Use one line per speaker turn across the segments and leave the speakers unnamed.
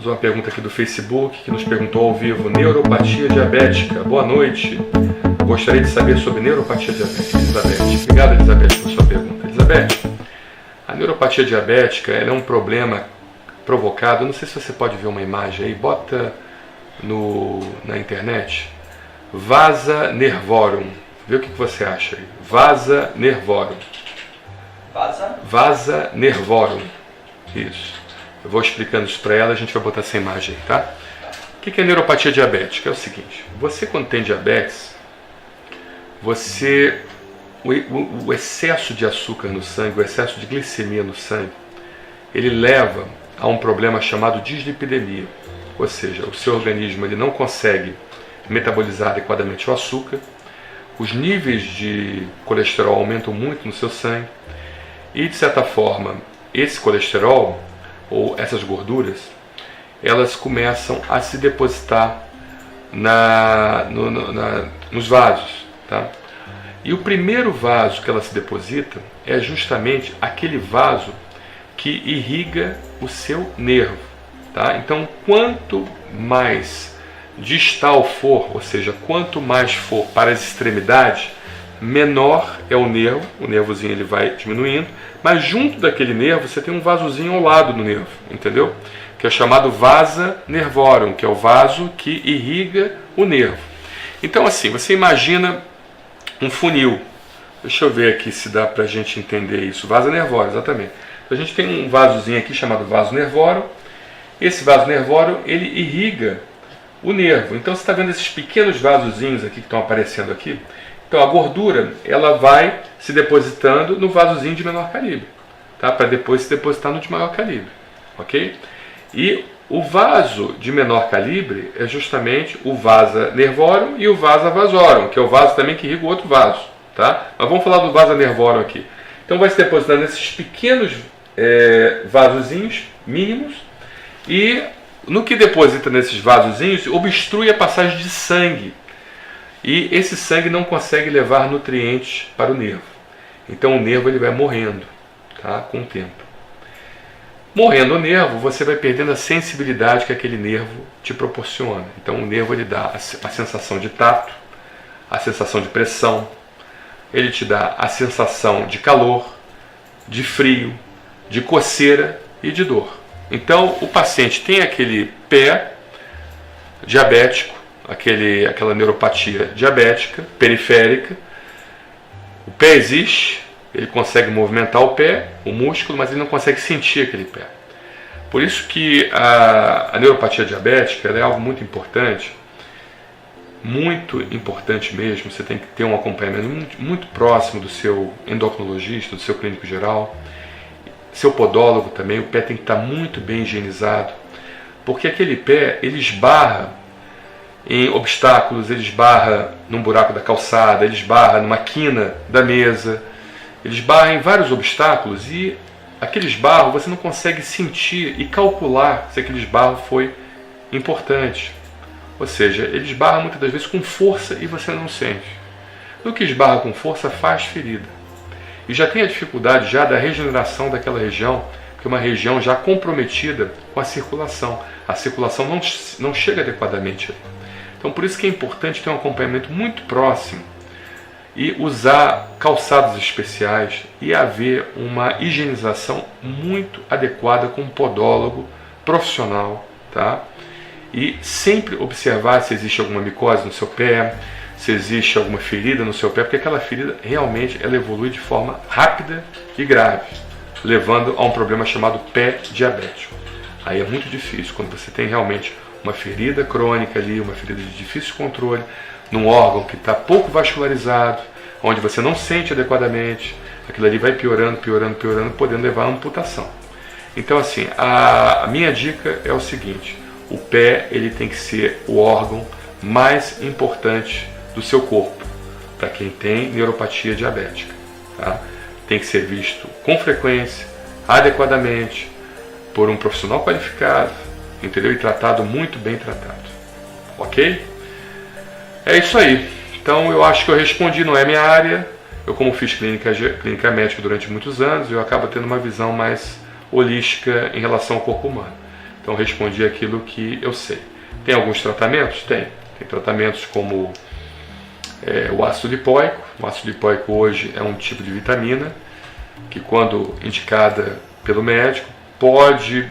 Temos uma pergunta aqui do Facebook que nos perguntou ao vivo: neuropatia diabética. Boa noite. Gostaria de saber sobre neuropatia diabética. Elizabeth. Obrigado, Elizabeth, pela sua pergunta. Elizabeth, a neuropatia diabética ela é um problema provocado. Não sei se você pode ver uma imagem aí. Bota na internet. Vasa nervorum. Vê o que você acha aí. Vasa nervorum. Vasa nervorum. Isso. Eu vou explicando isso para ela, a gente vai botar essa imagem aí, tá? O que é neuropatia diabética? É o seguinte, você quando tem diabetes, o excesso de açúcar no sangue, o excesso de glicemia no sangue, ele leva a um problema chamado dislipidemia. Ou seja, o seu organismo ele não consegue metabolizar adequadamente o açúcar, os níveis de colesterol aumentam muito no seu sangue e, de certa forma, esse colesterol ou essas gorduras, elas começam a se depositar nos vasos, tá? E o primeiro vaso que ela se deposita é justamente aquele vaso que irriga o seu nervo, tá? Então, quanto mais distal for, ou seja, quanto mais for para as extremidades, menor é o nervozinho ele vai diminuindo, mas junto daquele nervo você tem um vasozinho ao lado do nervo, entendeu? Que é chamado vasa nervorum, que é o vaso que irriga o nervo. Então assim, você imagina um funil. Deixa eu ver aqui se dá pra gente entender isso. Vasa nervorum, exatamente. Então, a gente tem um vasozinho aqui chamado vaso nervorum. Esse vaso nervorum, ele irriga o nervo. Então você está vendo esses pequenos vasozinhos aqui que estão aparecendo aqui? Então a gordura ela vai se depositando no vasozinho de menor calibre, tá? Para depois se depositar no de maior calibre, ok? E o vaso de menor calibre é justamente o vasa nervorum e o vasa vasorum, que é o vaso também que irriga o outro vaso, tá? Mas vamos falar do vasa nervorum aqui. Então vai se depositando nesses pequenos vasozinhos mínimos e no que deposita nesses vasozinhos obstrui a passagem de sangue. E esse sangue não consegue levar nutrientes para o nervo. Então o nervo ele vai morrendo, tá? Com o tempo. Morrendo o nervo, você vai perdendo a sensibilidade que aquele nervo te proporciona. Então o nervo ele dá a sensação de tato, a sensação de pressão, ele te dá a sensação de calor, de frio, de coceira e de dor. Então o paciente tem aquele pé diabético, aquela neuropatia diabética, periférica. O pé existe, ele consegue movimentar o pé, o músculo, mas ele não consegue sentir aquele pé. Por isso que a neuropatia diabética ela é algo muito importante mesmo. Você tem que ter um acompanhamento muito próximo do seu endocrinologista, do seu clínico geral, seu podólogo também. O pé tem que estar muito bem higienizado, porque aquele pé ele esbarra em obstáculos, ele esbarra num buraco da calçada, ele esbarra numa quina da mesa, ele esbarra em vários obstáculos e aquele esbarro você não consegue sentir e calcular se aquele esbarro foi importante. Ou seja, ele esbarra muitas das vezes com força e você não sente. No que esbarra com força faz ferida. E já tem a dificuldade já da regeneração daquela região, que é uma região já comprometida com a circulação. A circulação não chega adequadamente ali. Então por isso que é importante ter um acompanhamento muito próximo e usar calçados especiais e haver uma higienização muito adequada com um podólogo profissional, tá? E sempre observar se existe alguma micose no seu pé, se existe alguma ferida no seu pé, porque aquela ferida realmente ela evolui de forma rápida e grave, levando a um problema chamado pé diabético. Aí é muito difícil quando você tem realmente uma ferida crônica ali, uma ferida de difícil controle, num órgão que está pouco vascularizado, onde você não sente adequadamente, aquilo ali vai piorando, podendo levar a amputação. Então assim, a minha dica é o seguinte: o pé ele tem que ser o órgão mais importante do seu corpo, para quem tem neuropatia diabética, tá? Tem que ser visto com frequência, adequadamente, por um profissional qualificado, entendeu? E tratado, muito bem tratado. Ok? É isso aí. Então eu acho que eu respondi, não é minha área. Eu como fiz clínica médica durante muitos anos, eu acabo tendo uma visão mais holística em relação ao corpo humano. Então respondi aquilo que eu sei. Tem alguns tratamentos? Tem. Tem tratamentos como o ácido lipoico. O ácido lipoico hoje é um tipo de vitamina que, quando indicada pelo médico, pode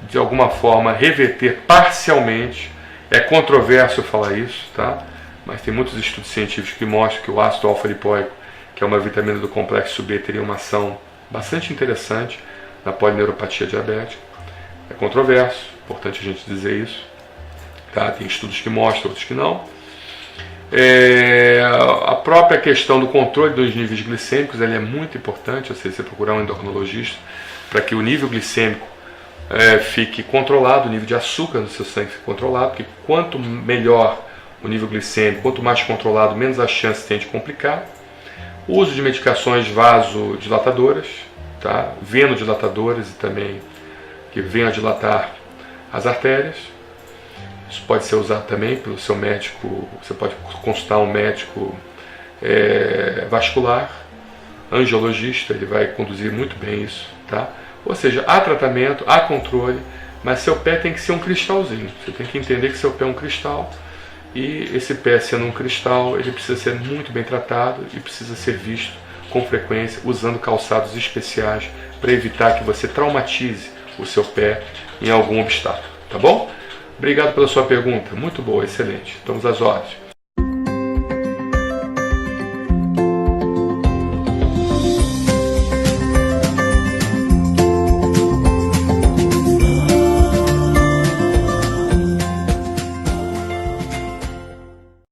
de alguma forma reverter parcialmente. É controverso falar isso, tá? Mas tem muitos estudos científicos que mostram que o ácido alfa-lipoico, que é uma vitamina do complexo B, teria uma ação bastante interessante na polineuropatia diabética. É controverso, importante a gente dizer isso, tá? Tem estudos que mostram, outros que não. A própria questão do controle dos níveis glicêmicos, ela é muito importante, ou seja, você procurar um endocrinologista para que o nível glicêmico fique controlado, o nível de açúcar no seu sangue fique controlado, porque quanto melhor o nível glicêmico, quanto mais controlado, menos a chance tem de complicar. O uso de medicações vasodilatadoras, tá? Venodilatadoras e também que venham a dilatar as artérias. Isso pode ser usado também pelo seu médico, você pode consultar um médico vascular, angiologista, ele vai conduzir muito bem isso, tá? Ou seja, há tratamento, há controle, mas seu pé tem que ser um cristalzinho. Você tem que entender que seu pé é um cristal, e esse pé sendo um cristal, ele precisa ser muito bem tratado e precisa ser visto com frequência, usando calçados especiais para evitar que você traumatize o seu pé em algum obstáculo, tá bom? Obrigado pela sua pergunta, muito boa, excelente. Estamos às ordens.